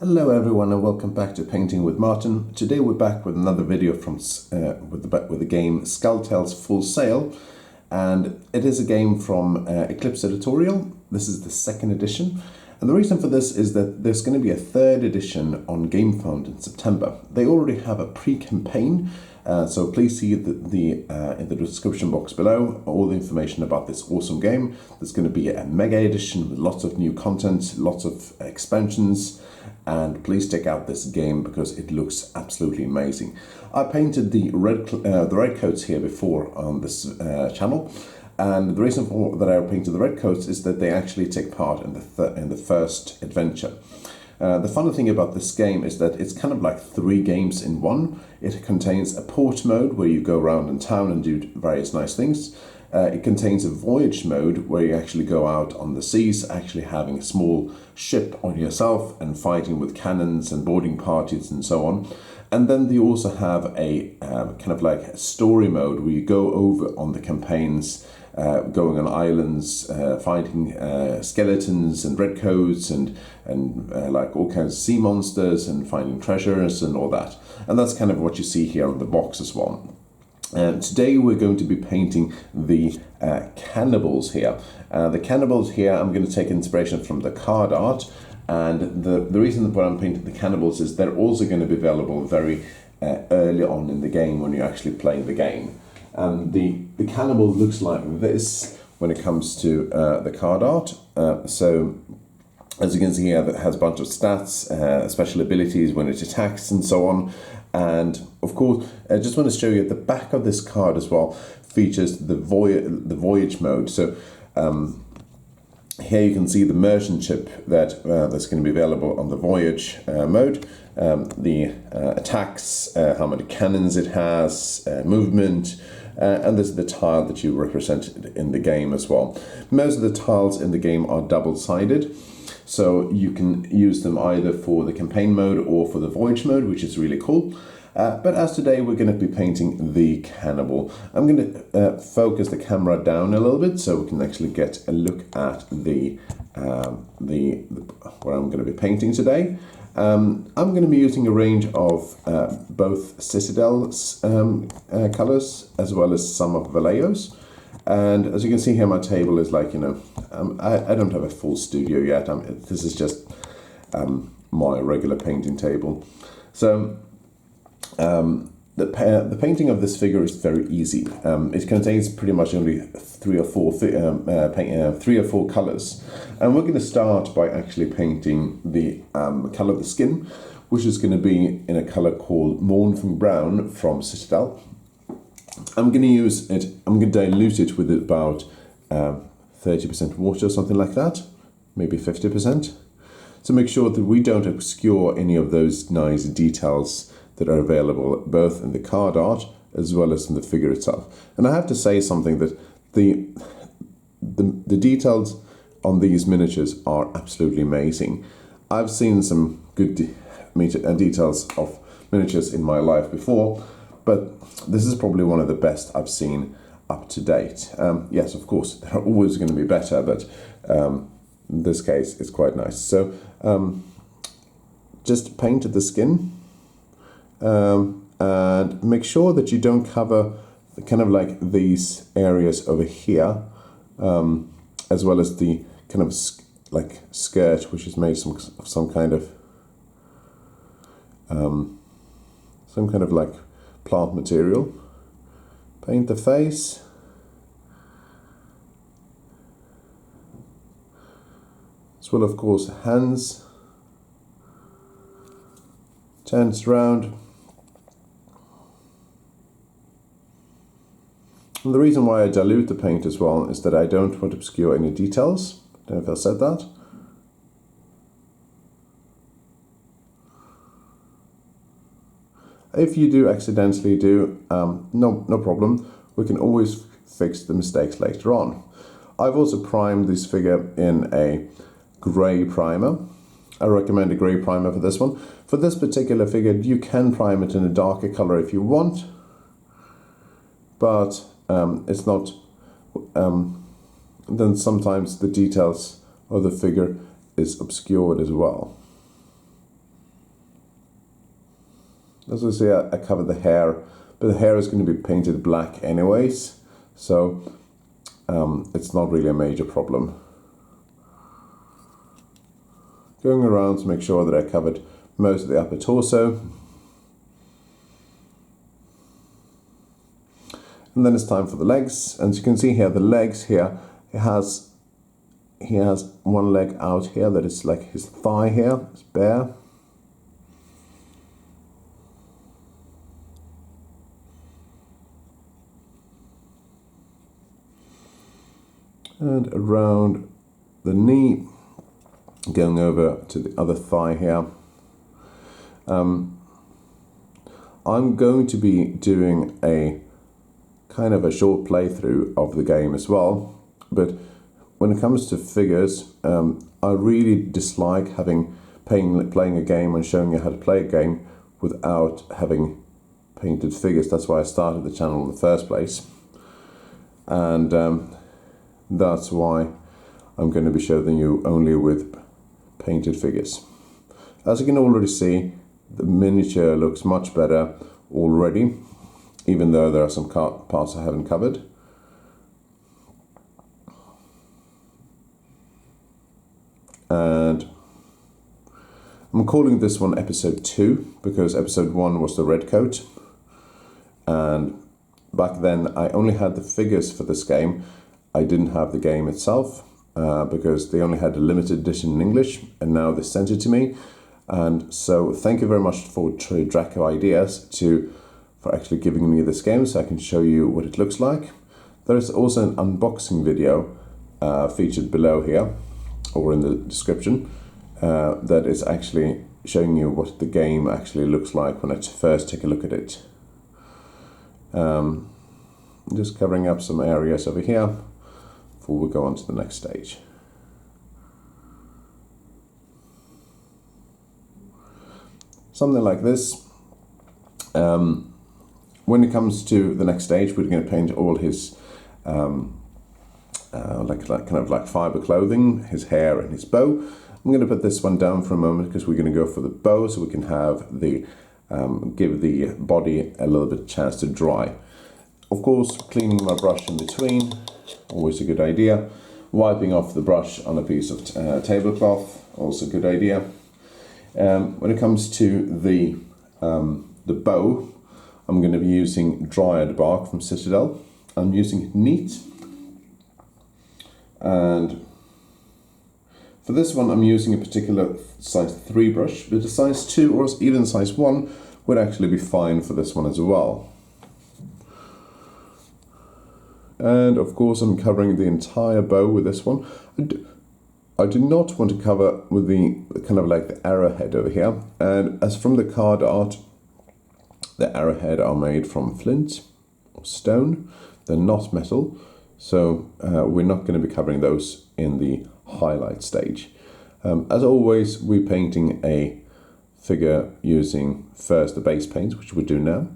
Hello everyone and welcome back to Painting with Martin. Today we're back with another video from with the game Skulltails Full Sail, and it is a game from Eclipse Editorial. This is the second edition, and the reason for this is that there's going to be a third edition on GameFound in September. They already have a pre-campaign, so please see in the description box below all the information about this awesome game. There's going to be a mega edition with lots of new content, lots of expansions. And please check out this game because it looks absolutely amazing. I painted the red coats here before on this channel, and the reason that I painted the red coats is that they actually take part in the first adventure. The funny thing about this game is that it's kind of like 3 games in one. It contains a port mode where you go around in town and do various nice things. It contains a voyage mode where you actually go out on the seas, actually having a small ship on yourself and fighting with cannons and boarding parties and so on. And then you also have a kind of like a story mode where you go over on the campaigns, going on islands, fighting skeletons and redcoats and like all kinds of sea monsters and finding treasures and all that. And that's kind of what you see here on the box as well. Today we're going to be painting the Cannibals here. The Cannibals here, I'm going to take inspiration from the card art, and the reason why I'm painting the Cannibals is they're also going to be available very early on in the game when you're actually playing the game. The Cannibal looks like this when it comes to the card art. So as you can see here, it has a bunch of stats, special abilities when it attacks and so on. And of course, I just want to show you at the back of this card as well features the voyage mode. So here you can see the merchant ship that's going to be available on the voyage mode. The attacks, how many cannons it has, movement, and this is the tile that you represented in the game as well. Most of the tiles in the game are double-sided. So you can use them either for the campaign mode or for the voyage mode, which is really cool. But as today we're going to be painting the Cannibal, I'm going to focus the camera down a little bit so we can actually get a look at the what I'm going to be painting today. I'm going to be using a range of both Citadel's colors as well as some of Vallejo's. And as you can see here, my table is like, I don't have a full studio yet. This is just my regular painting table. So the painting of this figure is very easy. It contains pretty much only 3 or 4 colors. And we're going to start by actually painting the color of the skin, which is going to be in a color called Mournfang Brown from Citadel. I'm going to dilute it with about 30% water or something like that, maybe 50%, to make sure that we don't obscure any of those nice details that are available both in the card art as well as in the figure itself. And I have to say something that the details on these miniatures are absolutely amazing. I've seen some good details of miniatures in my life before, but this is probably one of the best I've seen up to date. Yes, of course, they're always going to be better, but in this case, it's quite nice. So just paint the skin and make sure that you don't cover kind of like these areas over here, as well as the kind of like skirt, which is made of some kind of like plant material. Paint the face. As well, of course, hands. Turns around. And the reason why I dilute the paint as well is that I don't want to obscure any details. I don't know if I said that. If you do accidentally no problem. We can always fix the mistakes later on. I've also primed this figure in a grey primer. I recommend a grey primer for this one. For this particular figure, you can prime it in a darker color if you want, but it's not. Then sometimes the details of the figure is obscured as well. As I say, I covered the hair, but the hair is going to be painted black anyways, so it's not really a major problem. Going around to make sure that I covered most of the upper torso. And then it's time for the legs. And as you can see here, the legs here, he has one leg out here that is like his thigh here, it's bare. And around the knee, going over to the other thigh here. I'm going to be doing a kind of a short playthrough of the game as well, but when it comes to figures, I really dislike playing a game and showing you how to play a game without having painted figures. That's why I started the channel in the first place, and that's why I'm going to be showing you only with painted figures. As you can already see, the miniature looks much better already, even though there are some parts I haven't covered. And I'm calling this one episode 2 because episode 1 was the red coat, and back then I only had the figures for this game. I didn't have the game itself because they only had a limited edition in English, and now they sent it to me. And so thank you very much for Draco Ideas for actually giving me this game so I can show you what it looks like. There is also an unboxing video featured below here, or in the description, that is actually showing you what the game actually looks like when I first take a look at it. Just covering up some areas over here before we go on to the next stage. Something like this. When it comes to the next stage, we're going to paint all his kind of like fiber clothing, his hair and his bow. I'm going to put this one down for a moment because we're going to go for the bow so we can have the give the body a little bit of chance to dry. Of course, cleaning my brush in between, always a good idea. Wiping off the brush on a piece of tablecloth, also a good idea. When it comes to the bow, I'm going to be using Dryad bark from Citadel. I'm using it neat. And for this one, I'm using a particular size 3 brush, but a size 2 or even size 1 would actually be fine for this one as well. And of course, I'm covering the entire bow with this one. I do not want to cover with the kind of like the arrowhead over here. And as from the card art, the arrowhead are made from flint or stone. They're not metal. So we're not going to be covering those in the highlight stage. As always, we're painting a figure using first the base paint, which we do now,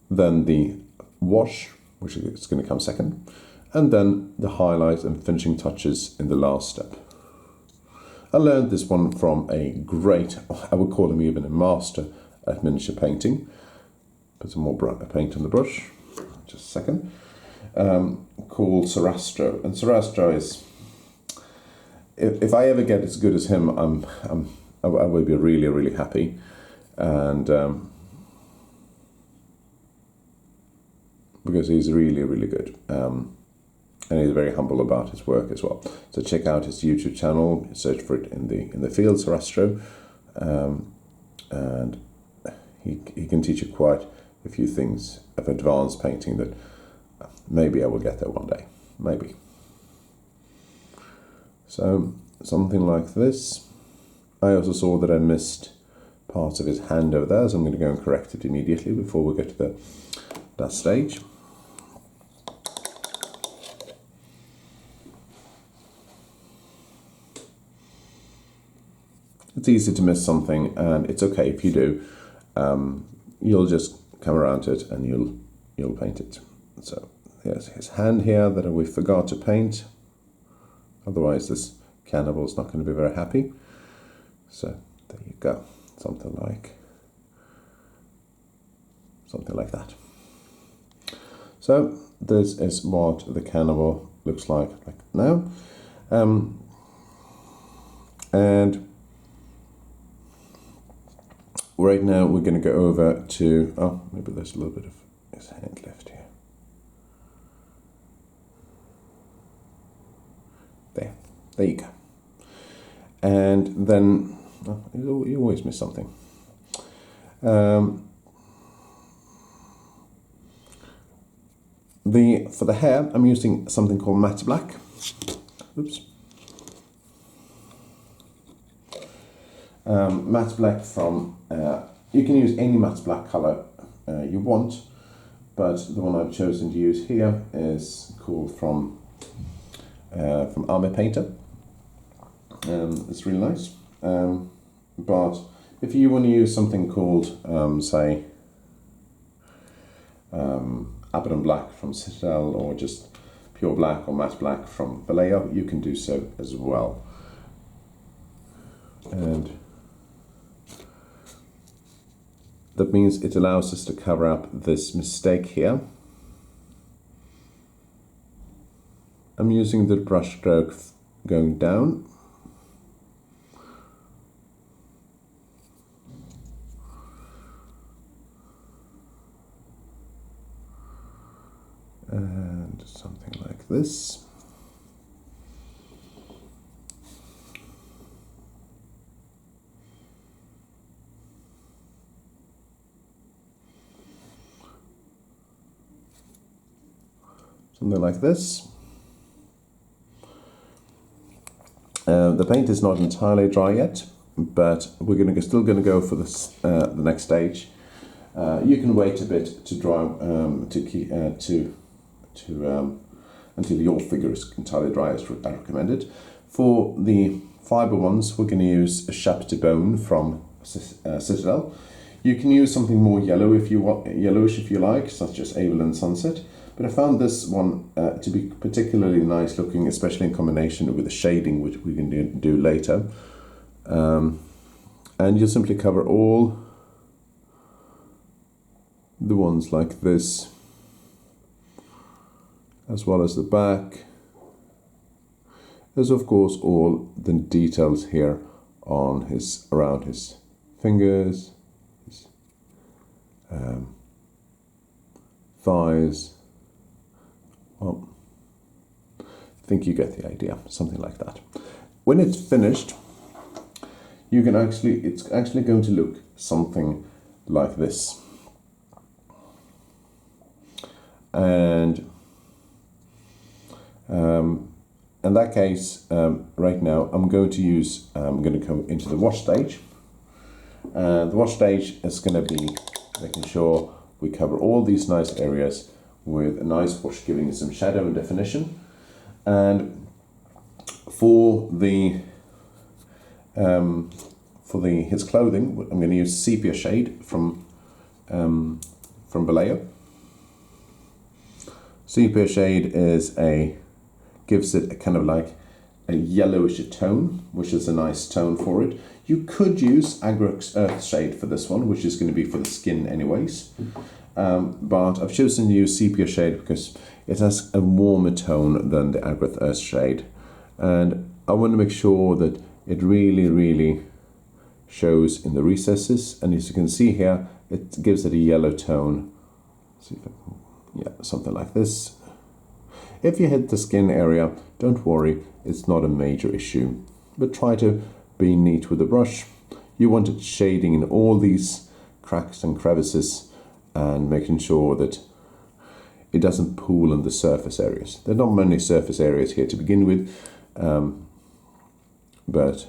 then the wash, which is going to come second, and then the highlight and finishing touches in the last step. I learned this one from a great, I would call him even a master at miniature painting. Put some more paint on the brush, just a second. Called Sarastro, and Sarastro is, if I ever get as good as him, I will be really, really happy, and because he's really, really good, and he's very humble about his work as well. So check out his YouTube channel, search for it in the field, Sarastro, and he can teach you quite a few things of advanced painting that maybe I will get there one day, maybe. So something like this. I also saw that I missed parts of his hand over there, so I'm going to go and correct it immediately before we get to that stage. It's easy to miss something, and it's okay if you do. You'll just come around to it and you'll paint it. So there's his hand here that we forgot to paint. Otherwise this Cannibals not going to be very happy. So there you go, something like something like that. So this is what the cannibal looks like now. And right now we're going to go over to, oh, maybe there's a little bit of his hand left here. There you go. And then, oh, you always miss something. For the hair, I'm using something called matte black. Oops. Matte black from, you can use any matte black color you want, but the one I've chosen to use here is called from Army Painter. It's really nice. But if you want to use something called, say, Averland black from Citadel, or just pure black or matte black from Vallejo, you can do so as well. And that means it allows us to cover up this mistake here. I'm using the brush stroke going down. And something like this. Something like this. The paint is not entirely dry yet, but we're still going to go for this the next stage. You can wait a bit to dry until your figure is entirely dry, as recommended. For the fiber ones, we're going to use Ushabti bone from Citadel. You can use something more yellow if you want, yellowish if you like, such as Averland Sunset. But I found this one to be particularly nice looking, especially in combination with the shading, which we can do later. And you'll simply cover all the ones like this, as well as the back. There's of course all the details here on around his fingers, his thighs. Well, I think you get the idea, something like that. When it's finished, it's actually going to look something like this. And in that case, right now I'm going to go into the wash stage. The wash stage is going to be making sure we cover all these nice areas with a nice wash, giving it some shadow and definition. And for his clothing, I'm going to use Sepia shade from Vallejo. Sepia shade gives it a kind of like a yellowish tone, which is a nice tone for it. You could use Agrax Earthshade for this one, which is going to be for the skin anyways. But I've chosen to use Sepia shade because it has a warmer tone than the Agrax Earthshade. And I want to make sure that it really shows in the recesses. And as you can see here, it gives it a yellow tone. See if yeah, something like this. If you hit the skin area, don't worry, it's not a major issue. But try to be neat with the brush. You want it shading in all these cracks and crevices and making sure that it doesn't pool in the surface areas. There are not many surface areas here to begin with, but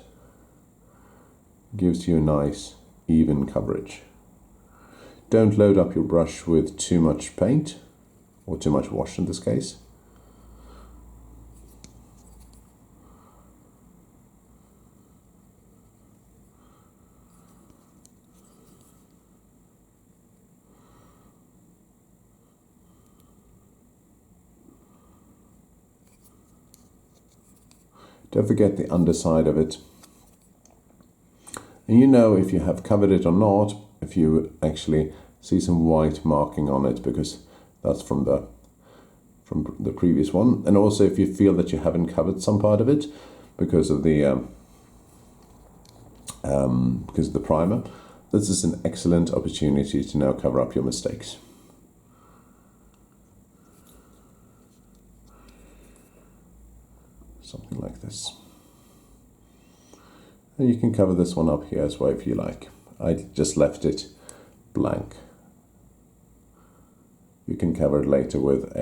gives you a nice even coverage. Don't load up your brush with too much paint, or too much wash in this case. Don't forget the underside of it. And you know if you have covered it or not, if you actually see some white marking on it because that's from the previous one. And also if you feel that you haven't covered some part of it because of the primer, this is an excellent opportunity to now cover up your mistakes. Something like this. And you can cover this one up here as well if you like. I just left it blank. You can cover it later with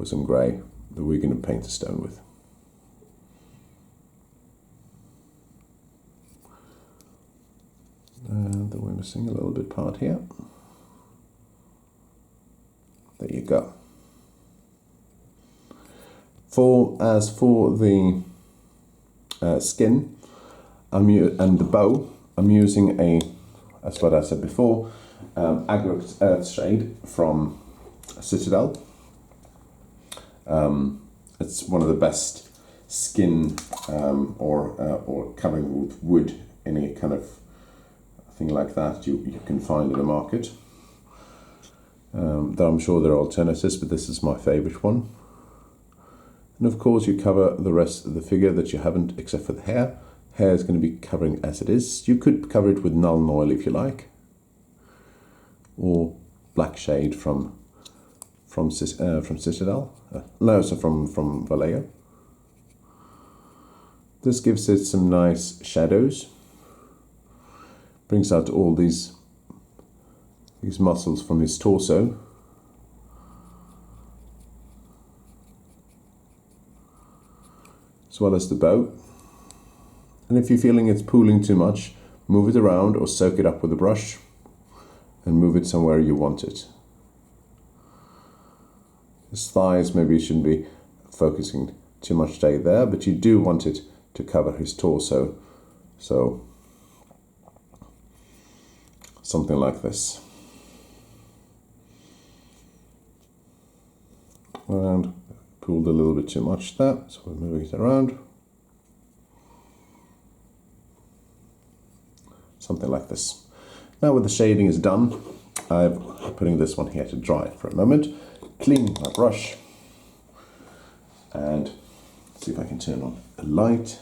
some grey that we're going to paint the stone with. And then we're missing a little bit part here. There you go. As for the skin and the bow, I'm using as what I said before, Agrax Earthshade from Citadel. It's one of the best skin or covering with wood, any kind of thing like that you can find in the market. Though I'm sure there are alternatives, but this is my favourite one. And of course you cover the rest of the figure that you haven't, except for the hair. Hair is going to be covering as it is. You could cover it with Nuln Oil if you like, or black shade from Citadel. From Vallejo. This gives it some nice shadows. Brings out all these muscles from his torso. As well as the bow. And if you're feeling it's pooling too much, move it around or soak it up with a brush and move it somewhere you want it. His thighs, maybe you shouldn't be focusing too much there, but you do want it to cover his torso. So something like this. And pulled a little bit too much there, so we're moving it around. Something like this. Now when the shading is done, I'm putting this one here to dry for a moment. Clean my brush and see if I can turn on a light.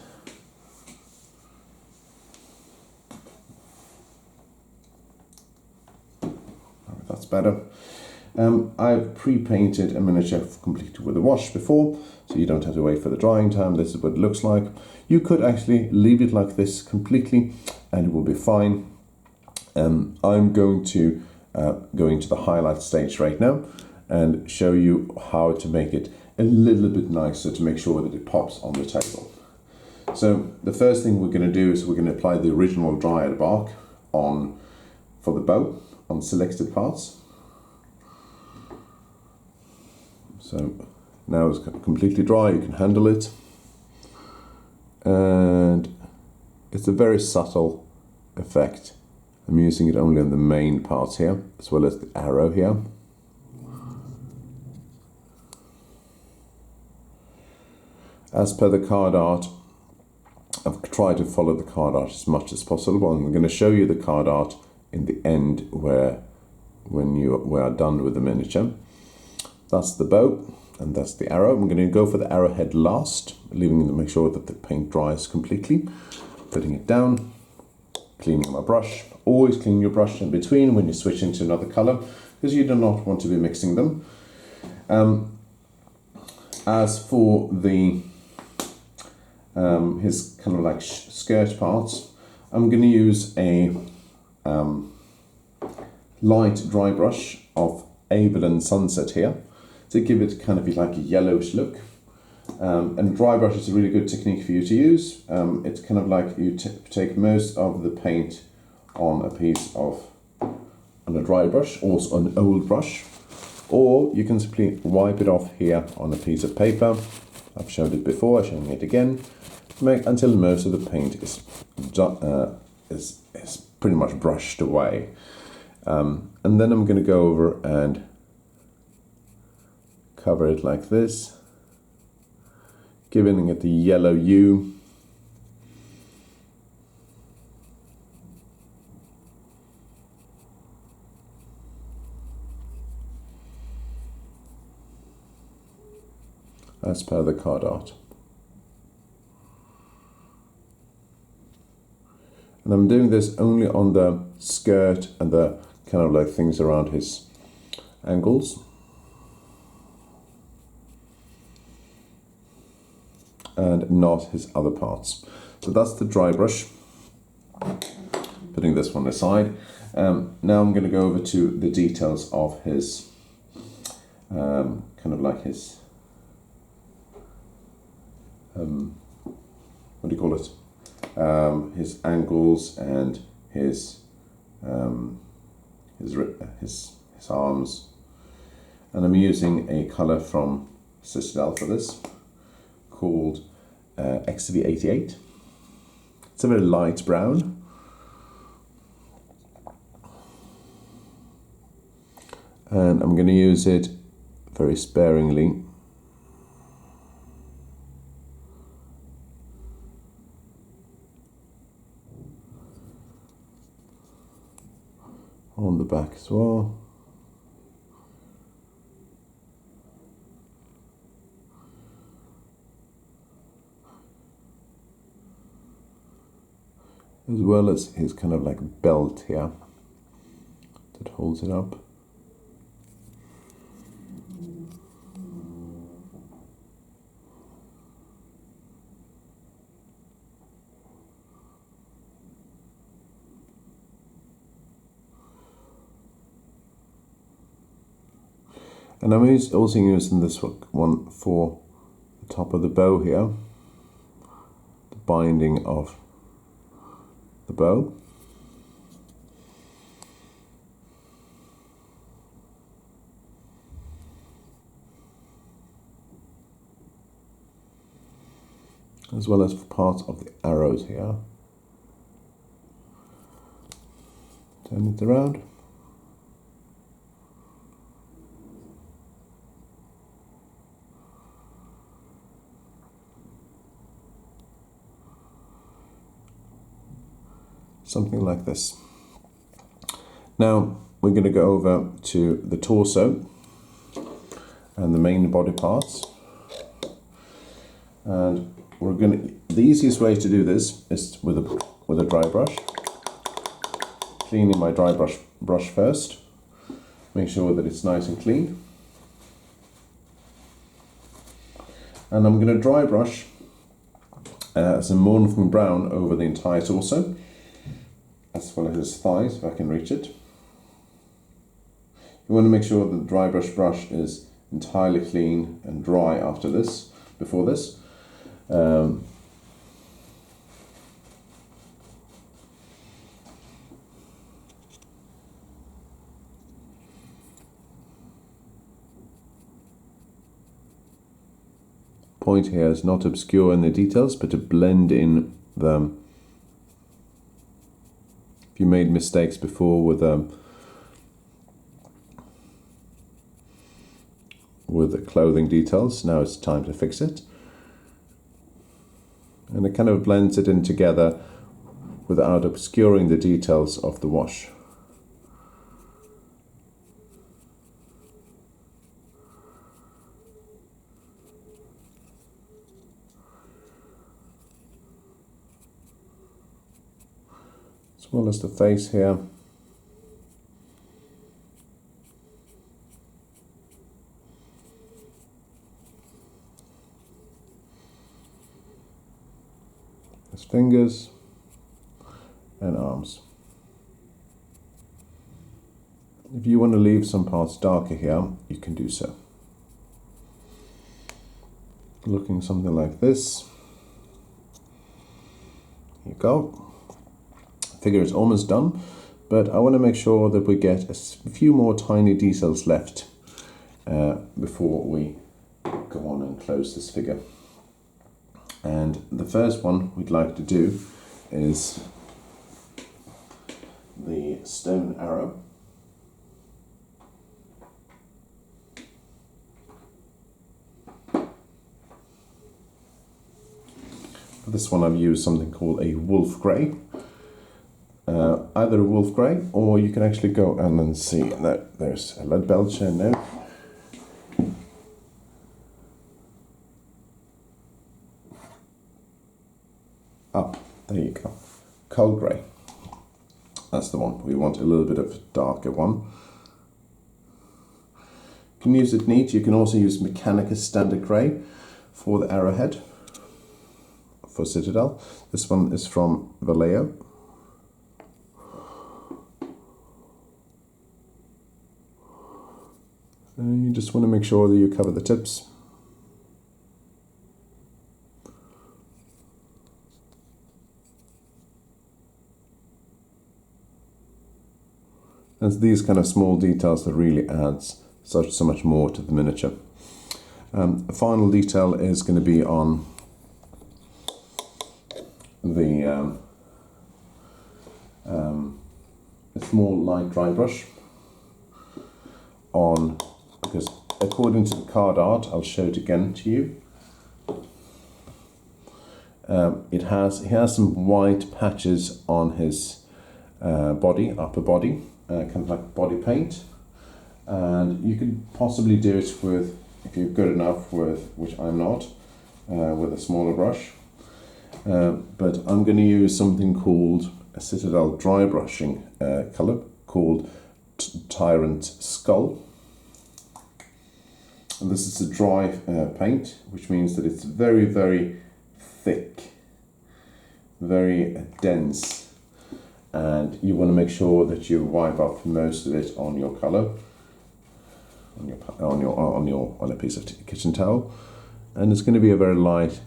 Alright, that's better. I've pre-painted a miniature completed with a wash before, so you don't have to wait for the drying time. This is what it looks like. You could actually leave it like this completely and it will be fine. I'm going to go into the highlight stage right now and show you how to make it a little bit nicer to make sure that it pops on the table. So the first thing we're going to do is we're going to apply the original Dryad bark for the bow on selected parts. So now it's completely dry, you can handle it. And it's a very subtle effect. I'm using it only on the main parts here, as well as the arrow here. As per the card art, I've tried to follow the card art as much as possible. I'm going to show you the card art in the end when you are done with the miniature. That's the bow and that's the arrow. I'm going to go for the arrowhead last, leaving it to make sure that the paint dries completely. Putting it down, cleaning my brush. Always clean your brush in between when you switch into another color, because you do not want to be mixing them. As for the his kind of like skirt parts, I'm going to use a light dry brush of Averland Sunset here to give it kind of like a yellowish look. And dry brush is a really good technique for you to use. It's kind of like you take most of the paint on a dry brush, or an old brush, or you can simply wipe it off here on a piece of paper. I've showed it before, I'm showing it again, until most of the paint is pretty much brushed away. And then I'm going to go over and cover it like this, giving it the yellow hue. as per the card art. And I'm doing this only on the skirt and the kind of like things around his ankles. And not his other parts. So that's the dry brush. Putting this one aside. Now I'm going to go over to the details of his, kind of like his, what do you call it? His ankles and his arms, and I'm using a color from Citadel for this called XV88. It's a very light brown, and I'm going to use it very sparingly. On the back as well. As well as his kind of like belt here that holds it up. And I'm also using this one for the top of the bow here, the binding of the bow. As well as for parts of the arrows here. Turn it around. Something like this. Now we're going to go over to the torso and the main body parts, and we're going to. The easiest way to do this is with a dry brush. Cleaning my dry brush first. Make sure that it's nice and clean, and I'm going to dry brush some Mournfang brown over the entire torso, as well as his thighs, if I can reach it. You want to make sure that the dry brush is entirely clean and dry after this, before this. Point here is not to obscure in the details, but to blend in the. If you made mistakes before with the clothing details, now it's time to fix it. And it kind of blends it in together without obscuring the details of the wash. As well as the face here. His fingers and arms. If you want to leave some parts darker here, you can do so. Looking something like this. Here you go. Figure is almost done, but I want to make sure that we get a few more tiny details left before we go on and close this figure. And the first one we'd like to do is the stone arrow. For this one I've used something called a wolf grey. Either a wolf grey, or you can actually go and see that there's a lead belcher in there. up. There you go. Coal grey. That's the one. We want a little bit of darker one. You can use it neat. You can also use Mechanicus Standard Grey for the arrowhead for Citadel. This one is from Vallejo. And you just want to make sure that you cover the tips. And it's these kind of small details that really adds so much more to the miniature. A final detail is going to be on the a small light dry brush on, because according to the card art, I'll show it again to you. He has some white patches on his body, upper body. Kind of like body paint, and you could possibly do it with, if you're good enough with, which I'm not, with a smaller brush, but I'm going to use something called a Citadel dry brushing colour called Tyrant Skull, and this is a dry paint, which means that it's very, very thick, very dense. And you want to make sure that you wipe off most of it on your colour, on a piece of kitchen towel, and it's going to be a very light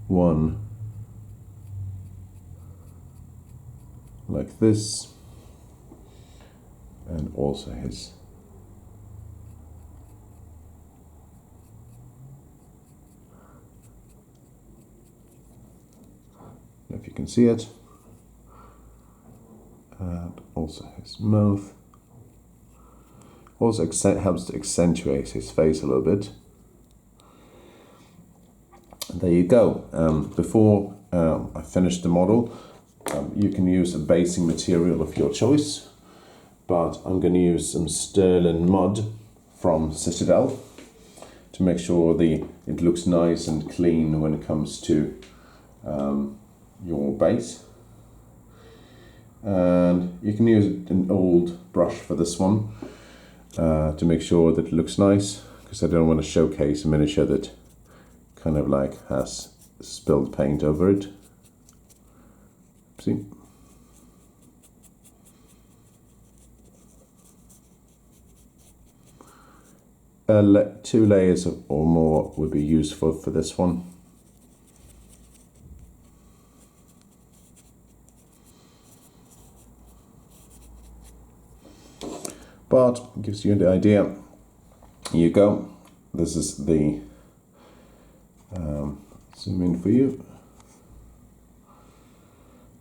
one, like this, and also his. If you can see it. And also his mouth. Also helps to accentuate his face a little bit. And there you go. Before I finish the model, you can use a basing material of your choice, but I'm going to use some Stirland Mud from Citadel to make sure it looks nice and clean when it comes to your base. And you can use an old brush for this one to make sure that it looks nice, because I don't want to showcase a miniature that kind of like has spilled paint over it. See? Two layers or more would be useful for this one. But it gives you the idea. Here you go. This is the zoom in for you.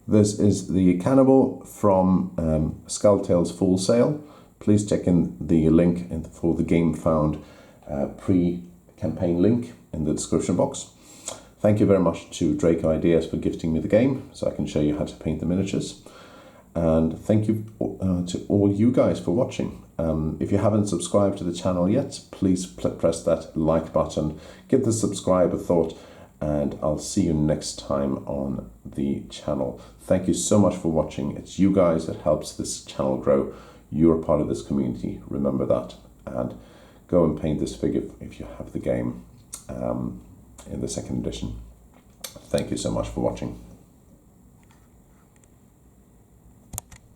This is the Cannibal from Skulltails Full Sail. Please check in the link for the Game Found pre-campaign link in the description box. Thank you very much to Draco Ideas for gifting me the game, so I can show you how to paint the miniatures. And thank you to all you guys for watching. If you haven't subscribed to the channel yet, please press that like button, give the subscribe a thought, and I'll see you next time on the channel. Thank you so much for watching. It's you guys that helps this channel grow. You're a part of this community, remember that. And go and paint this figure if you have the game in the second edition. Thank you so much for watching.